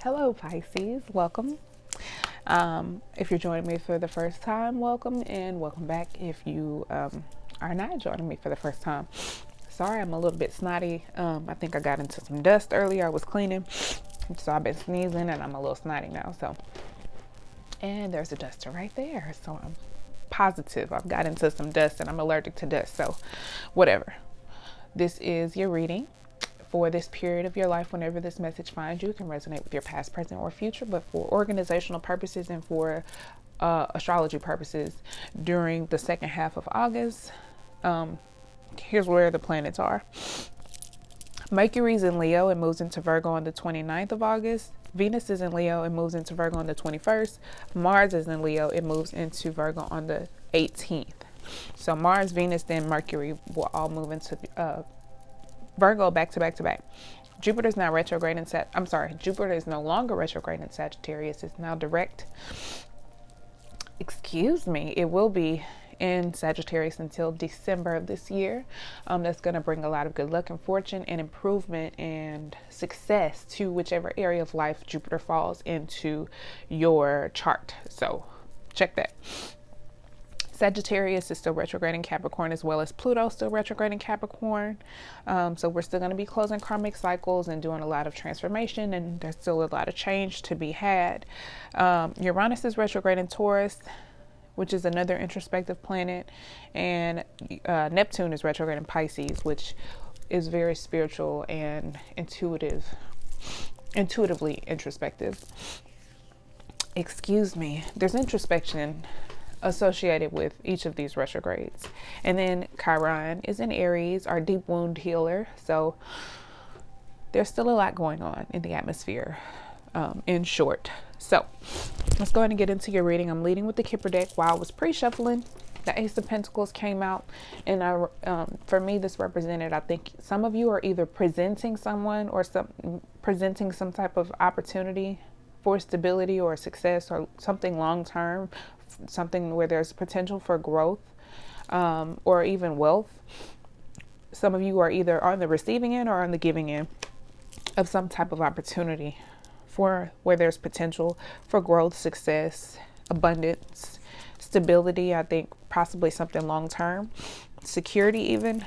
Hello, Pisces. Welcome. If you're joining me for the first time, welcome, and welcome back if you are not joining me for the first time. Sorry, I'm a little bit snotty. I think I got into some dust earlier. I was cleaning, so I've been sneezing, and I'm a little snotty now. And there's a duster right there. So I'm positive I've got into some dust, and I'm allergic to dust. So whatever. This is your reading for this period of your life. Whenever this message finds you, it can resonate with your past, present, or future, but for organizational purposes and for astrology purposes during the second half of August, here's where the planets are. Mercury's in Leo and moves into Virgo on the 29th of August. Venus is in Leo and moves into Virgo on the 21st. Mars is in Leo. It moves into Virgo on the 18th. So Mars, Venus, then Mercury will all move into Virgo back to back to back. Jupiter's now retrograde in Jupiter is no longer retrograde in Sagittarius. It's now direct. It will be in Sagittarius until December of this year. That's going to bring a lot of good luck and fortune and improvement and success to whichever area of life Jupiter falls into your chart. So check that. Sagittarius is still retrograde in Capricorn, as well as Pluto still retrograde in Capricorn. So we're still going to be closing karmic cycles and doing a lot of transformation, and there's still a lot of change to be had. Uranus is retrograde in Taurus, which is another introspective planet, and Neptune is retrograde in Pisces, which is very spiritual and intuitively introspective. There's introspection associated with each of these retrogrades. And then Chiron is in Aries, our deep wound healer. So there's still a lot going on in the atmosphere, in short. So let's go ahead and get into your reading. I'm leading with the Kipper deck. While I was pre-shuffling, the Ace of Pentacles came out, and for me, this represented, I think some of you are either presenting someone or presenting some type of opportunity for stability or success or something long-term, something where there's potential for growth, or even wealth. Some of you are either on the receiving end or on the giving end of some type of opportunity for where there's potential for growth, success, abundance, stability. I think possibly something long-term, security even.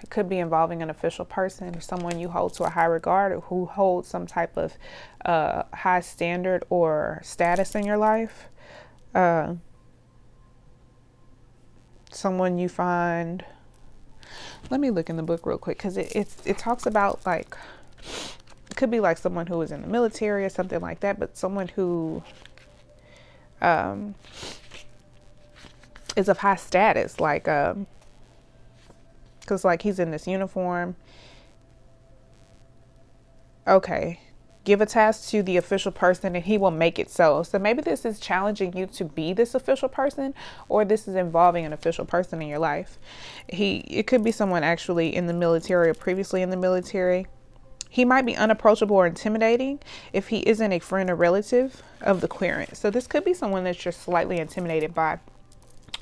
It could be involving an official person or someone you hold to a high regard, or who holds some type of high standard or status in your life. Someone you find, let me look in the book real quick, because it talks about, like, it could be like someone who is in the military or something like that, but someone who is of high status, like because like he's in this uniform. Okay. Give a task to the official person and he will make it so. So maybe this is challenging you to be this official person, or this is involving an official person in your life. It could be someone actually in the military or previously in the military. He might be unapproachable or intimidating if he isn't a friend or relative of the querent. So this could be someone that you're slightly intimidated by,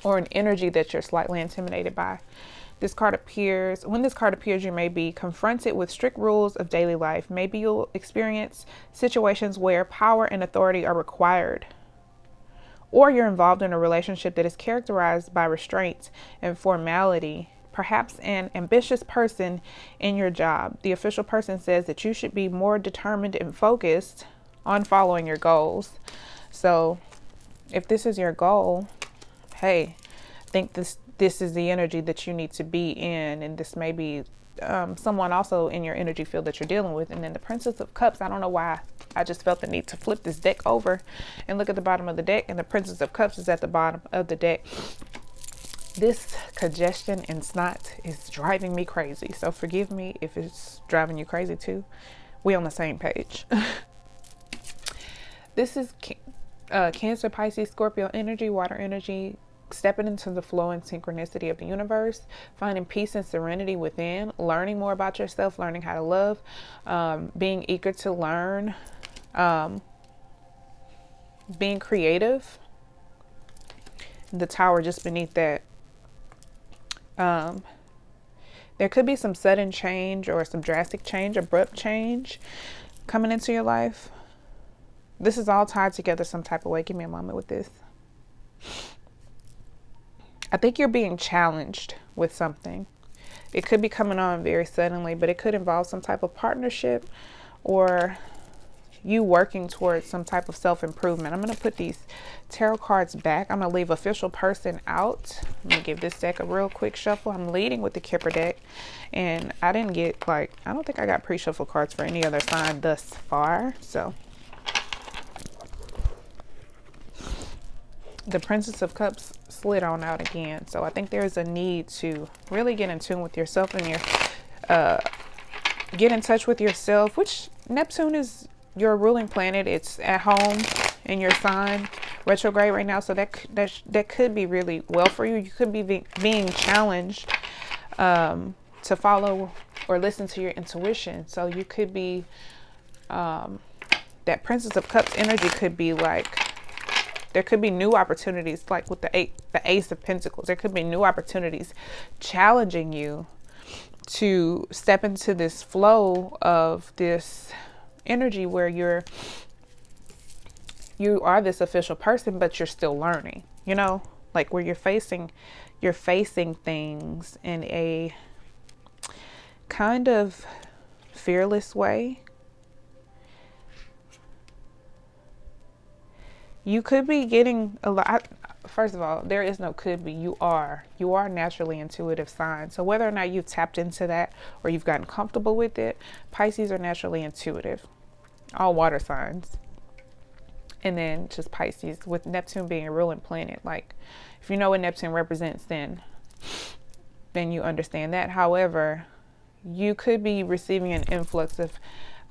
or an energy that you're slightly intimidated by. When this card appears, you may be confronted with strict rules of daily life. Maybe you'll experience situations where power and authority are required, or you're involved in a relationship that is characterized by restraint and formality. Perhaps an ambitious person in your job. The official person says that you should be more determined and focused on following your goals. So if this is your goal, hey, I think this is the energy that you need to be in. And this may be someone also in your energy field that you're dealing with. And then the Princess of Cups, I don't know why, I just felt the need to flip this deck over and look at the bottom of the deck. And the Princess of Cups is at the bottom of the deck. This congestion and snot is driving me crazy. So forgive me if it's driving you crazy too. We on the same page. This is Cancer, Pisces, Scorpio energy, water energy, stepping into the flow and synchronicity of the universe, finding peace and serenity within, learning more about yourself, learning how to love, being eager to learn, being creative. The Tower just beneath that. There could be some sudden change or some drastic change, abrupt change coming into your life. This is all tied together some type of way. Give me a moment with this. I think you're being challenged with something. It could be coming on very suddenly, but it could involve some type of partnership or you working towards some type of self-improvement. I'm going to put these tarot cards back. I'm going to leave official person out. I'm going to give this deck a real quick shuffle. I'm leading with the Kipper deck, and I didn't get I don't think I got pre-shuffle cards for any other sign thus far. So the Princess of Cups slid on out again. So I think there's a need to really get in tune with yourself and get in touch with yourself, which Neptune is your ruling planet. It's at home in your sign, retrograde right now. So that could be really well for you. You could be being challenged to follow or listen to your intuition. So you could be, that Princess of Cups energy could be there could be new opportunities, like with the Ace of Pentacles. There could be new opportunities challenging you to step into this flow of this energy where you are this official person, but you're still learning, like where you're facing things in a kind of fearless way. You could be getting a lot. First of all, there is no could be. You are naturally intuitive sign. So whether or not you've tapped into that or you've gotten comfortable with it, Pisces are naturally intuitive. All water signs. And then just Pisces, with Neptune being a ruling planet. Like, if you know what Neptune represents, then you understand that. However, you could be receiving an influx of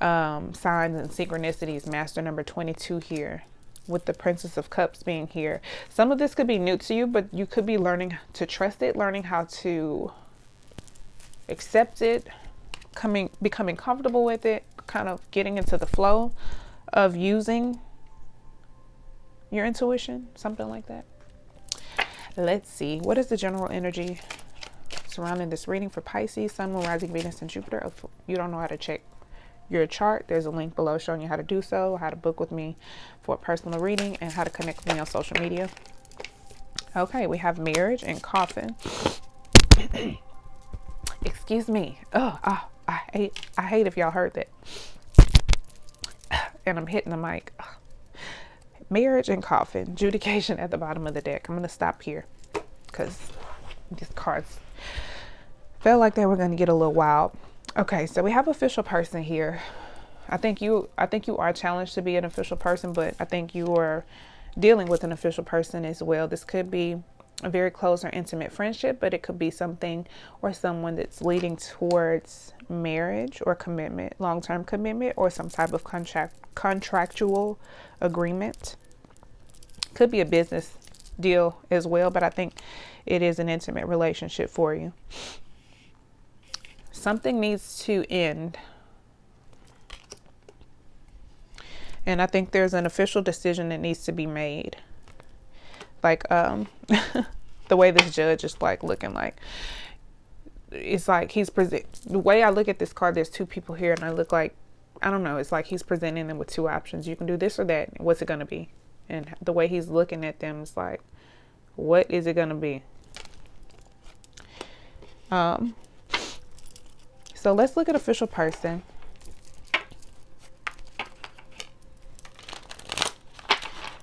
signs and synchronicities. Master number 22 here, with the Princess of Cups being here. Some of this could be new to you, but you could be learning to trust it, learning how to accept it, becoming comfortable with it, kind of getting into the flow of using your intuition, something like that. Let's see. What is the general energy surrounding this reading for Pisces, Sun, Moon, Rising, Venus, and Jupiter? If you don't know how to check your chart, there's a link below showing you how to do so, how to book with me for a personal reading, and how to connect with me on social media. Okay, we have marriage and coffin. Excuse me. I hate if y'all heard that. And I'm hitting the mic. Marriage and coffin. Adjudication at the bottom of the deck. I'm going to stop here because these cards felt like they were going to get a little wild. Okay, so we have official person here. I think you are challenged to be an official person, but I think you are dealing with an official person as well. This could be a very close or intimate friendship, but it could be something or someone that's leading towards marriage or commitment, long-term commitment, or some type of contractual agreement. Could be a business deal as well, but I think it is an intimate relationship for you. Something needs to end. And I think there's an official decision that needs to be made. Like, the way this judge is looking it's like he's the way I look at this card, there's two people here, and I look like, I don't know, it's like he's presenting them with two options. You can do this or that. What's it going to be? And the way he's looking at them is like, what is it going to be? So let's look at official person.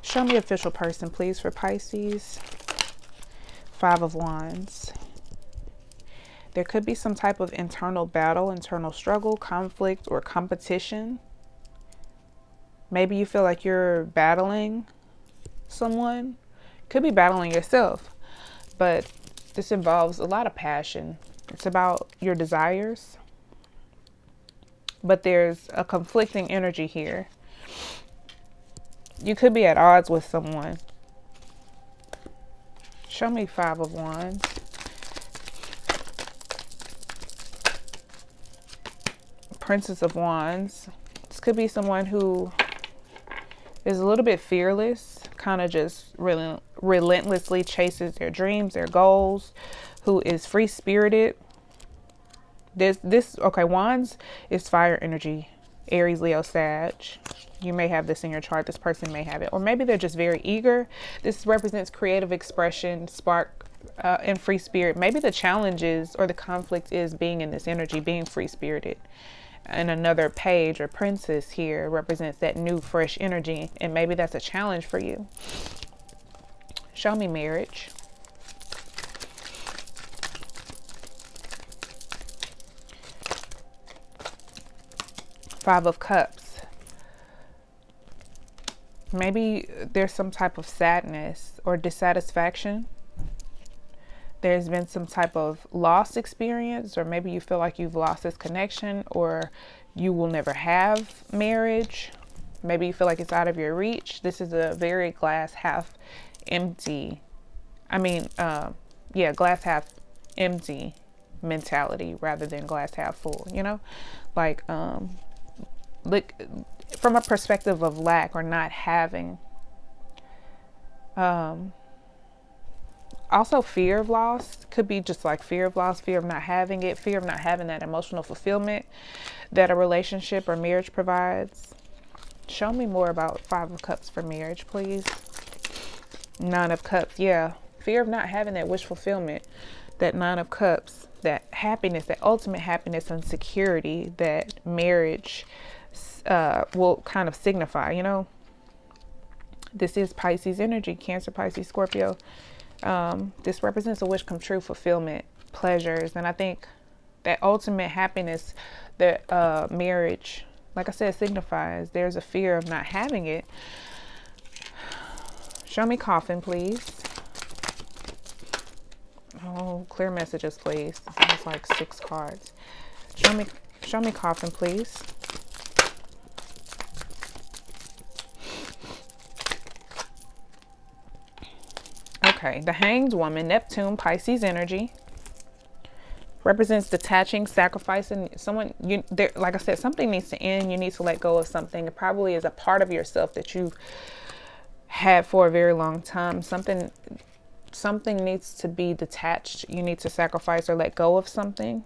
Show me official person, please, for Pisces. 5 of Wands. There could be some type of internal battle, internal struggle, conflict, or competition. Maybe you feel like you're battling someone. Could be battling yourself. But this involves a lot of passion. It's about your desires. But there's a conflicting energy here. You could be at odds with someone. Show me 5 of Wands. Princess of Wands. This could be someone who is a little bit fearless, kind of just really relentlessly chases their dreams, their goals, who is free-spirited. Okay, Wands is fire energy, Aries, Leo, Sag. You may have this in your chart. This person may have it. Or maybe they're just very eager. This represents creative expression, spark, and free spirit. Maybe the challenge is, or the conflict is being in this energy, being free spirited. And another page or princess here represents that new, fresh energy. And maybe that's a challenge for you. Show me marriage. Five of Cups. Maybe there's some type of sadness or dissatisfaction. There's been some type of loss experience, or maybe you feel like you've lost this connection, or you will never have marriage. Maybe you feel like it's out of your reach. This is a very glass half empty. Glass half empty mentality rather than glass half full, you know? Like, look from a perspective of lack or not having. Also, fear of loss could be just like fear of loss, fear of not having it, fear of not having that emotional fulfillment that a relationship or marriage provides. Show me more about Five of Cups for marriage, please. Nine of Cups. Yeah. Fear of not having that wish fulfillment, that Nine of Cups, that happiness, that ultimate happiness and security that marriage will kind of signify, you know. This is Pisces energy, Cancer, Pisces, Scorpio. This represents a wish come true, fulfillment, pleasures. And I think that ultimate happiness that marriage, like I said, signifies, there's a fear of not having it. Show me Coffin, please. Oh, clear messages, please. It's like 6 cards. Show me Coffin, please. Okay, the Hanged Woman, Neptune, Pisces energy, represents detaching, sacrificing. Someone, like I said, something needs to end. You need to let go of something. It probably is a part of yourself that you've had for a very long time. Something needs to be detached. You need to sacrifice or let go of something.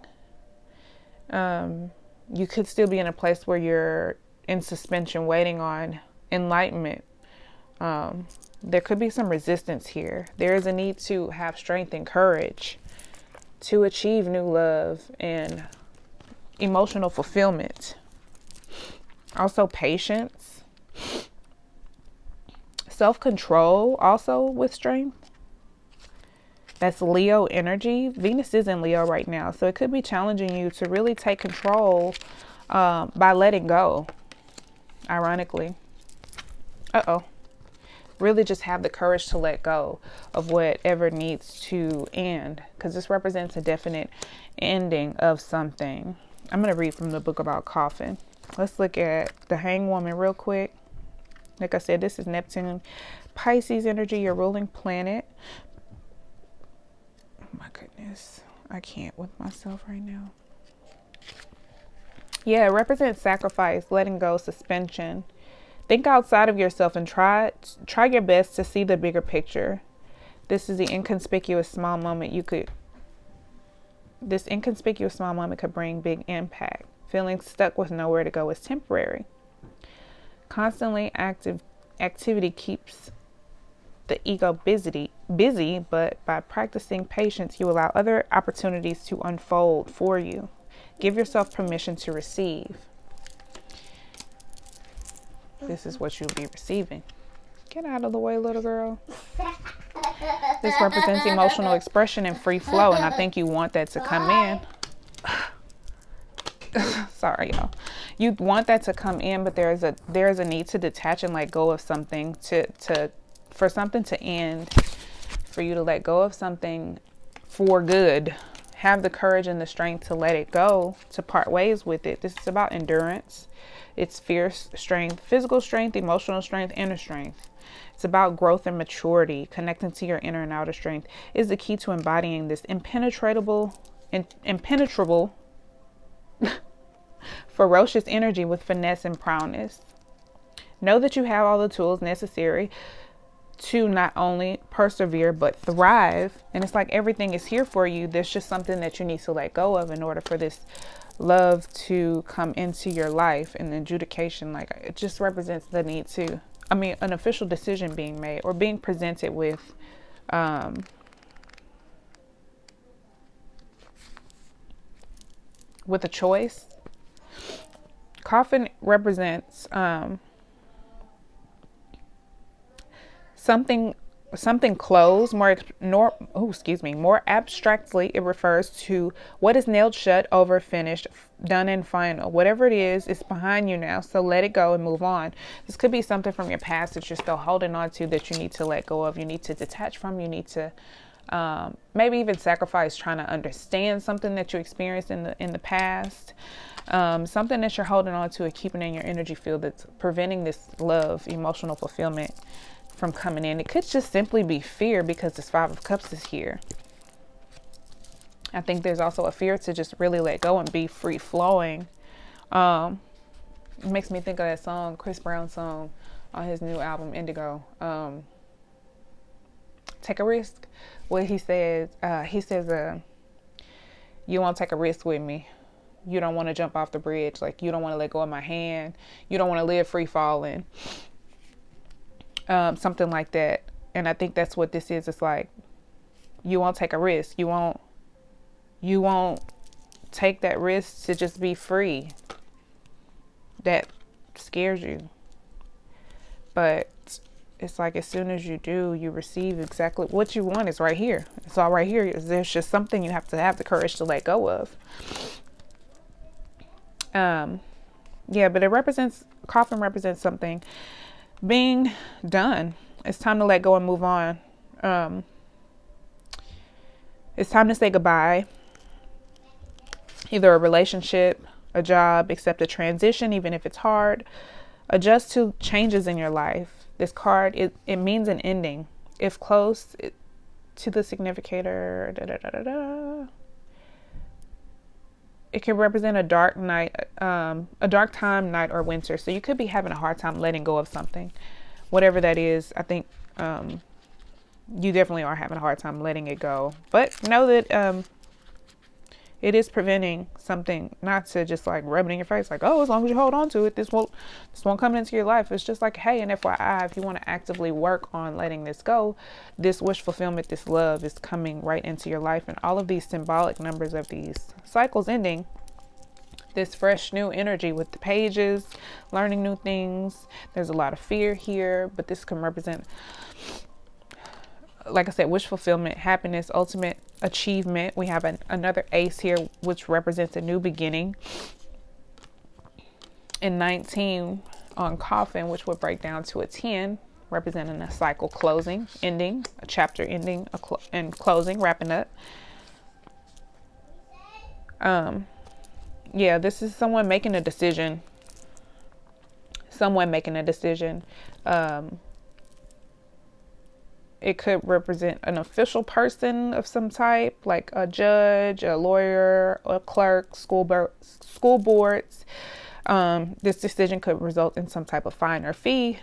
You could still be in a place where you're in suspension, waiting on enlightenment. There could be some resistance here. There is a need to have strength and courage to achieve new love and emotional fulfillment. Also patience. Self-control also with strength. That's Leo energy. Venus is in Leo right now, so it could be challenging you to really take control by letting go, ironically. Really just have the courage to let go of whatever needs to end, because this represents a definite ending of something. I'm going to read from the book about Coffin. Let's look at the Hanged Woman real quick. Like I said, this is Neptune, Pisces energy, your ruling planet. Oh my goodness. I can't with myself right now. Yeah, it represents sacrifice, letting go, suspension. Think outside of yourself and try your best to see the bigger picture. This is the inconspicuous small moment this inconspicuous small moment could bring big impact. Feeling stuck with nowhere to go is temporary. Constantly active activity keeps the ego busy, but by practicing patience, you allow other opportunities to unfold for you. Give yourself permission to receive. This is what you'll be receiving. Get out of the way, little girl. This represents emotional expression and free flow, and I think you want that to come in. Sorry, y'all. You want that to come in, but there's a need to detach and let go of something for something to end, for you to let go of something for good. Have the courage and the strength to let it go, to part ways with it. This is about endurance. It's fierce strength, physical strength, emotional strength, inner strength. It's about growth and maturity. Connecting to your inner and outer strength is the key to embodying this impenetrable, ferocious energy with finesse and prowess. Know that you have all the tools necessary to not only persevere but thrive. And it's like everything is here for you. There's just something that you need to let go of in order for this love to come into your life, and the adjudication, like, it just represents the need to, an official decision being made or being presented with a choice. Coffin represents something closed. More abstractly, it refers to what is nailed shut, over, finished, done, and final. Whatever it is, it's behind you now, so let it go and move on. This could be something from your past that you're still holding on to, that you need to let go of, you need to detach from, you need to maybe even sacrifice trying to understand something that you experienced in the past. Something that you're holding on to and keeping in your energy field that's preventing this love, emotional fulfillment from coming in. It could just simply be fear, because this Five of Cups is here. I think there's also a fear to just really let go and be free flowing. It makes me think of that song, Chris Brown's song on his new album, Indigo. Take a risk. What he says, you won't take a risk with me. You don't want to jump off the bridge. Like, you don't want to let go of my hand. You don't want to live free falling. Something like that. And I think that's what this is. It's like, you won't take a risk. You won't take that risk to just be free. That scares you. But it's like, as soon as you do, you receive exactly what you want. Is right here. It's all right here. There's just something you have to have the courage to let go of. But coffin represents something being done. It's time to let go and move on. It's time to say goodbye. Either a relationship, a job, accept a transition, even if it's hard. Adjust to changes in your life. This card, it means an ending. If close to the significator, it can represent a dark night, a dark time, night, or winter. So you could be having a hard time letting go of something, whatever that is. I think you definitely are having a hard time letting it go. But know that it is preventing something, not to just like rub it in your face, like, oh, as long as you hold on to it, this won't come into your life. It's just like, hey, and FYI, if you want to actively work on letting this go, this wish fulfillment, this love is coming right into your life. And all of these symbolic numbers of these cycles ending, this fresh new energy with the pages, learning new things. There's a lot of fear here, but this can represent, like I said, wish fulfillment, happiness, ultimate achievement. We have another ace here, which represents a new beginning. And 19 on coffin, which would break down to a 10, representing a cycle closing, ending, a chapter ending, and closing, wrapping up. This is someone making a decision. It could represent an official person of some type, like a judge, a lawyer, a clerk, school boards. This decision could result in some type of fine or fee,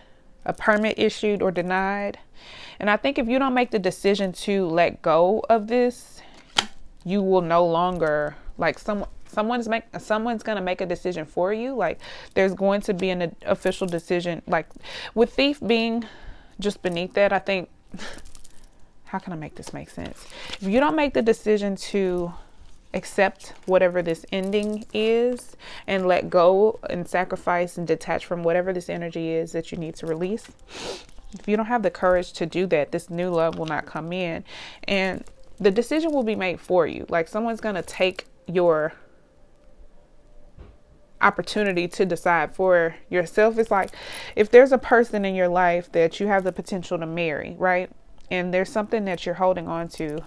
a permit issued or denied. And I think if you don't make the decision to let go of this, you will no longer, like, someone's going to make a decision for you. Like, there's going to be an official decision, like with thief being just beneath that. I think, how can I make this make sense? If you don't make the decision to accept whatever this ending is and let go and sacrifice and detach from whatever this energy is that you need to release, if you don't have the courage to do that, this new love will not come in, and the decision will be made for you. Like, someone's going to take your opportunity to decide for yourself. It's like, if there's a person in your life that you have the potential to marry, right? And there's something that you're holding on to,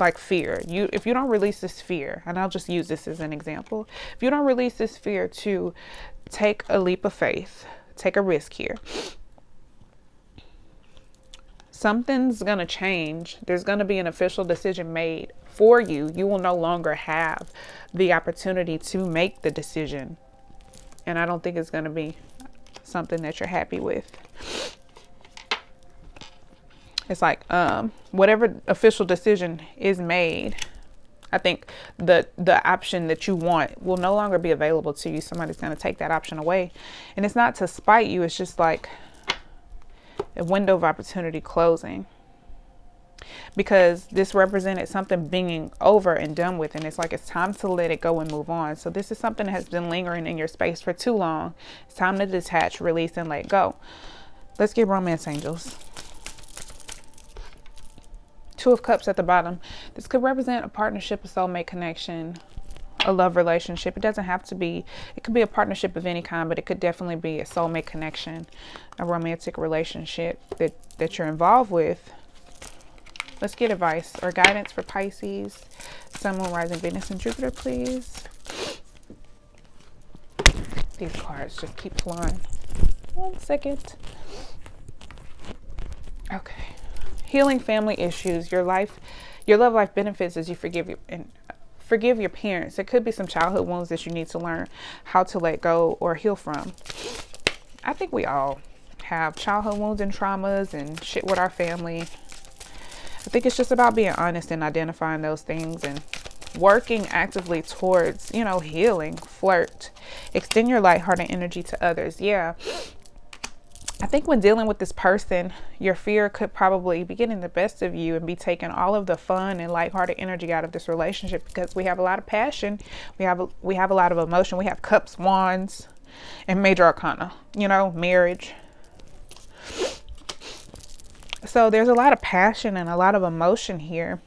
like fear. If you don't release this fear, and I'll just use this as an example. If you don't release this fear to take a leap of faith, take a risk here, something's going to change. There's going to be an official decision made for you. You will no longer have the opportunity to make the decision. And I don't think it's going to be something that you're happy with. It's like, whatever official decision is made, I think the option that you want will no longer be available to you. Somebody's going to take that option away. And it's not to spite you. It's just like a window of opportunity closing. Because this represented something being over and done with. And it's like it's time to let it go and move on. So this is something that has been lingering in your space for too long. It's time to detach, release, and let go. Let's get romance angels. Two of Cups at the bottom. This could represent a partnership, a soulmate connection, a love relationship. It doesn't have to be, it could be a partnership of any kind, but it could definitely be a soulmate connection, a romantic relationship that you're involved with. Let's get advice or guidance for Pisces, Sun, Moon, Rising, Venus, and Jupiter, please. These cards just keep flying. 1 second. Okay. Healing family issues. Your love life benefits as you forgive your parents. There could be some childhood wounds that you need to learn how to let go or heal from. I think we all have childhood wounds and traumas and shit with our family. I think it's just about being honest and identifying those things and working actively towards, healing. Flirt. Extend your lighthearted energy to others. Yeah. I think when dealing with this person, your fear could probably be getting the best of you and be taking all of the fun and lighthearted energy out of this relationship, because we have a lot of passion. We have a lot of emotion. We have Cups, Wands, and Major Arcana, marriage. So there's a lot of passion and a lot of emotion here.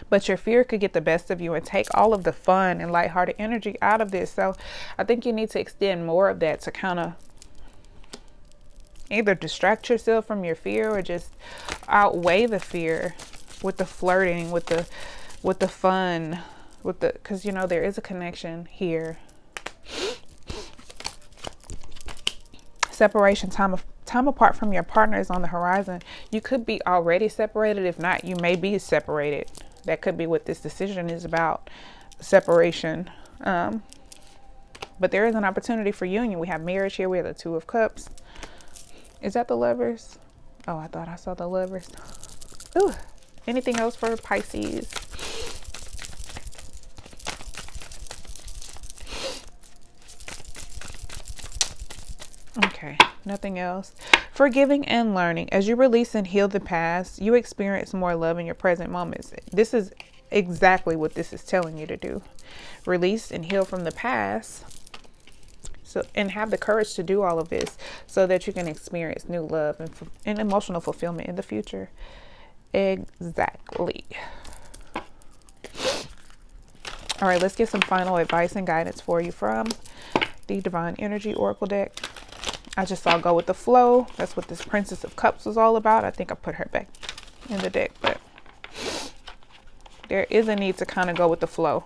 But your fear could get the best of you and take all of the fun and lighthearted energy out of this. So I think you need to extend more of that to kind of either distract yourself from your fear or just outweigh the fear with the flirting, with the fun, because there is a connection here. Separation, time apart from your partner is on the horizon. You could be already separated. If not, you may be separated. That could be what this decision is about, separation. But there is an opportunity for union. We have marriage here. We have the Two of Cups. Is that the Lovers? Oh, I thought I saw the Lovers. Ooh. Anything else for Pisces? Okay, nothing else. Forgiving and learning. As you release and heal the past, you experience more love in your present moments. This is exactly what this is telling you to do. Release and heal from the past. And have the courage to do all of this so that you can experience new love and emotional fulfillment in the future. Exactly. All right, let's get some final advice and guidance for you from the Divine Energy Oracle deck. I just saw Go with the Flow. That's what this Princess of Cups was all about. I think I put her back in the deck, but there is a need to kind of go with the flow.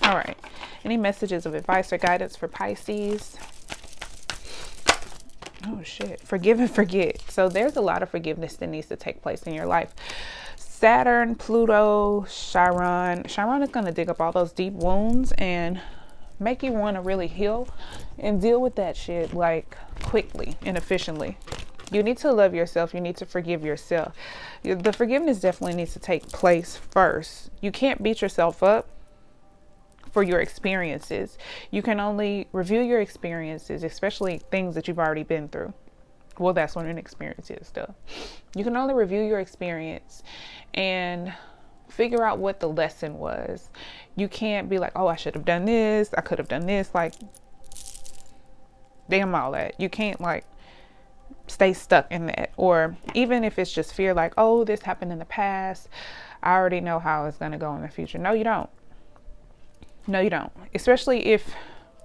All right. Any messages of advice or guidance for Pisces? Oh, shit. Forgive and forget. So there's a lot of forgiveness that needs to take place in your life. Saturn, Pluto, Chiron. Chiron is going to dig up all those deep wounds and make you want to really heal and deal with that shit like quickly and efficiently. You need to love yourself. You need to forgive yourself. The forgiveness definitely needs to take place first. You can't beat yourself up for your experiences. You can only review your experiences, especially things that you've already been through. Well, that's what an experience is, though. You can only review your experience and figure out what the lesson was. You can't be like, oh, I should have done this. I could have done this. Like, damn all that. You can't stay stuck in that. Or even if it's just fear, like, oh, this happened in the past. I already know how it's going to go in the future. No, you don't. No, you don't. Especially if,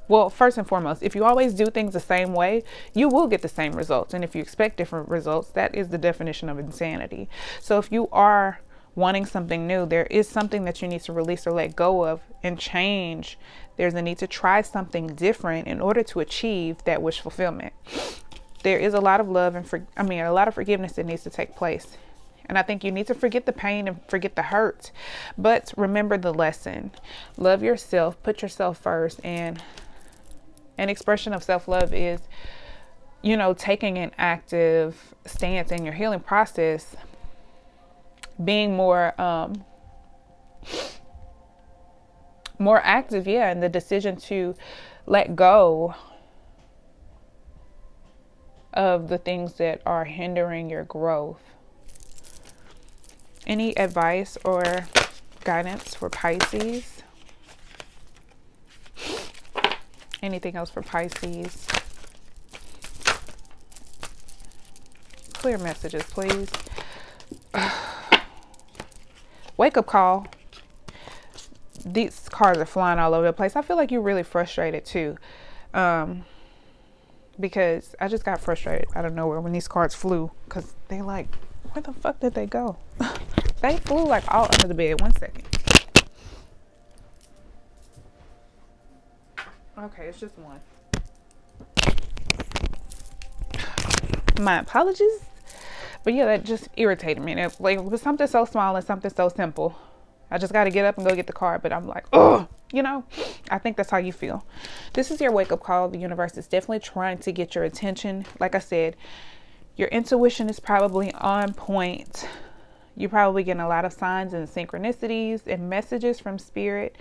well, first and foremost, if you always do things the same way, you will get the same results. And if you expect different results, that is the definition of insanity. So if you are wanting something new, there is something that you need to release or let go of and change. There's a need to try something different in order to achieve that wish fulfillment. There is a lot of love and a lot of forgiveness that needs to take place. And I think you need to forget the pain and forget the hurt, but remember the lesson. Love yourself, put yourself first. And an expression of self-love is you know, taking an active stance in your healing process, being more active, yeah, in the decision to let go of the things that are hindering your growth. Any advice or guidance for Pisces? Anything else for Pisces? Clear messages, please. Wake up call. These cards are flying all over the place. I feel like you're really frustrated too. Because I just got frustrated out of nowhere when these cards flew. Because they like, where the fuck did they go? They flew like all under the bed. 1 second. Okay, it's just one. My apologies. But yeah, that just irritated me. It was something so small and something so simple. I just got to get up and go get the card. But I'm like, oh, you know, I think that's how you feel. This is your wake-up call. The universe is definitely trying to get your attention. Like I said, your intuition is probably on point. You're probably getting a lot of signs and synchronicities and messages from spirit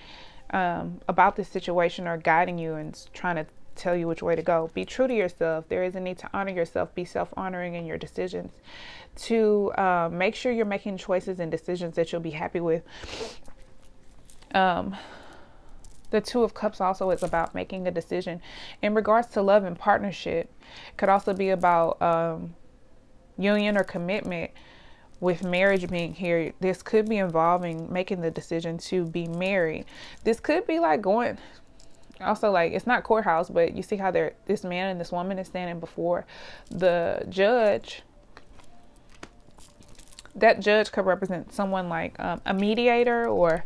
about this situation, or guiding you and trying to tell you which way to go. Be true to yourself. There is a need to honor yourself. Be self-honoring in your decisions, to make sure you're making choices and decisions that you'll be happy with. The Two of Cups also is about making a decision in regards to love and partnership. Could also be about union or commitment. With marriage being here, this could be involving making the decision to be married. This could be like going, also like, it's not courthouse, but you see how this man and this woman is standing before the judge. That judge could represent someone like a mediator, or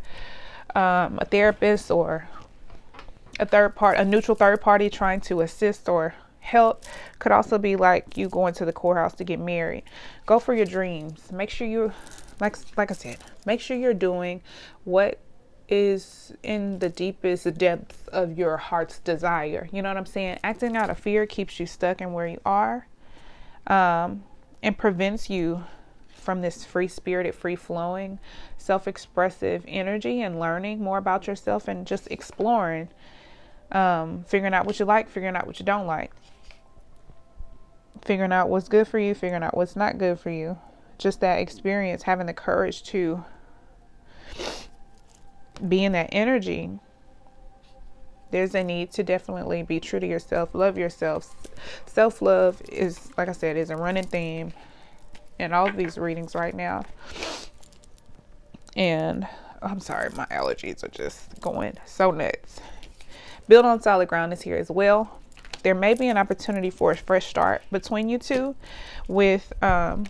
a therapist, or a neutral third party trying to assist or help. Could also be like you going to the courthouse to get married. Go for your dreams. Make sure you, like I said, make sure you're doing what is in the deepest depths of your heart's desire. You know what I'm saying? Acting out of fear keeps you stuck in where you are, and prevents you from this free-spirited, free-flowing, self-expressive energy, and learning more about yourself and just exploring, figuring out what you like, figuring out what you don't like, figuring out what's good for you, figuring out what's not good for you. Just that experience, having the courage to be in that energy. There's a need to definitely be true to yourself, love yourself. Self-love is, like I said, is a running theme in all of these readings right now. And I'm sorry, my allergies are just going so nuts. Build on solid ground is here as well. There may be an opportunity for a fresh start between you two with, where'd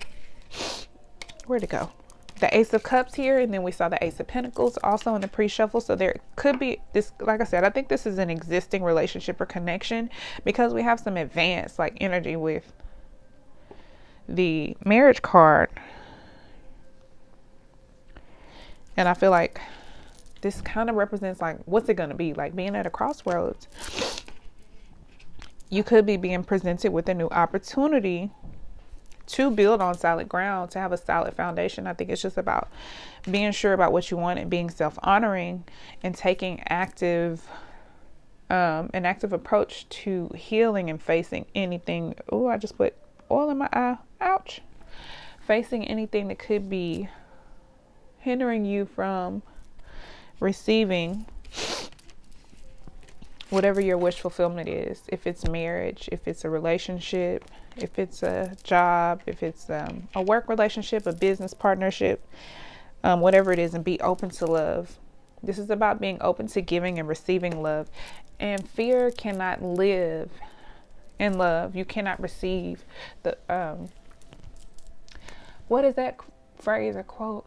it go? The Ace of Cups here, and then we saw the Ace of Pentacles also in the pre-shuffle. So there could be this, like I said, I think this is an existing relationship or connection, because we have some advanced like energy with the marriage card. And I feel like this kind of represents like, what's it going to be? Like being at a crossroads. You could be being presented with a new opportunity to build on solid ground, to have a solid foundation. I think it's just about being sure about what you want and being self-honoring and taking an active approach to healing and facing anything. Oh, I just put oil in my eye. Ouch. Facing anything that could be hindering you from receiving whatever your wish fulfillment is. If it's marriage, if it's a relationship, if it's a job, if it's a work relationship, a business partnership, whatever it is, and be open to love. This is about being open to giving and receiving love. And fear cannot live in love. You cannot receive the, what is that phrase or quote?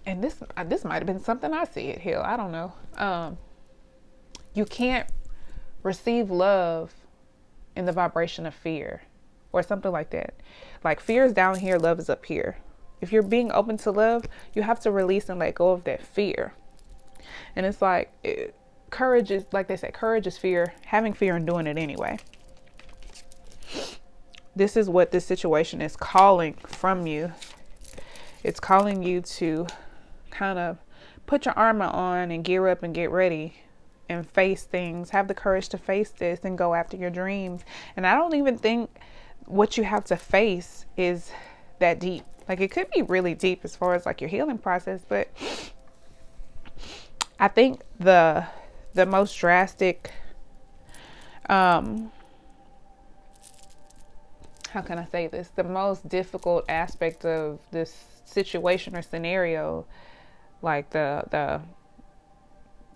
And this might have been something I said. Hell, I don't know. You can't receive love in the vibration of fear, or something like that. Like fear is down here, love is up here. If you're being open to love, you have to release and let go of that fear. And it's like courage is, like they say, courage is fear, having fear and doing it anyway. this is what this situation is calling from you. It's calling you to kind of put your armor on and gear up and get ready and face things. Have the courage to face this and go after your dreams. And I don't even think what you have to face is that deep. Like, it could be really deep as far as like your healing process, but I think the most drastic, how can I say this? The most difficult aspect of this situation or scenario, like the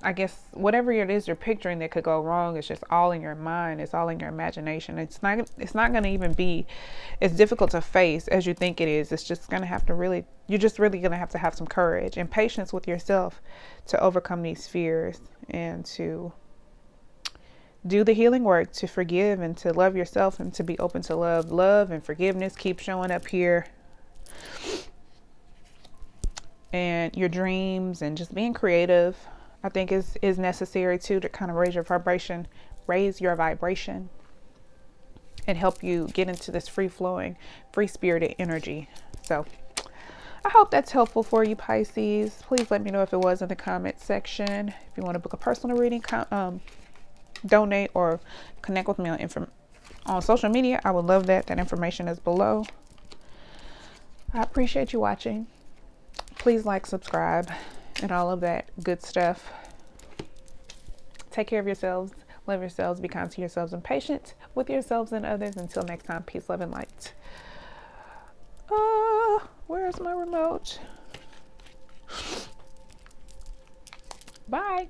I guess whatever it is you're picturing that could go wrong, it's just all in your mind. It's all in your imagination. It's not going to even be as difficult to face as you think it is. It's just going to have to you're just really going to have some courage and patience with yourself to overcome these fears and to do the healing work, to forgive and to love yourself and to be open to love. Love and forgiveness keep showing up here. And your dreams and just being creative, I think is necessary too, to kind of raise your vibration and help you get into this free flowing, free spirited energy. So I hope that's helpful for you, Pisces. Please let me know if it was in the comment section. If you want to book a personal reading, donate or connect with me on social media, I would love that. That information is below. I appreciate you watching. Please like, subscribe, and all of that good stuff. Take care of yourselves, love yourselves, be kind to yourselves, and patient with yourselves and others. Until next time, peace, love, and light. Where's my remote? Bye.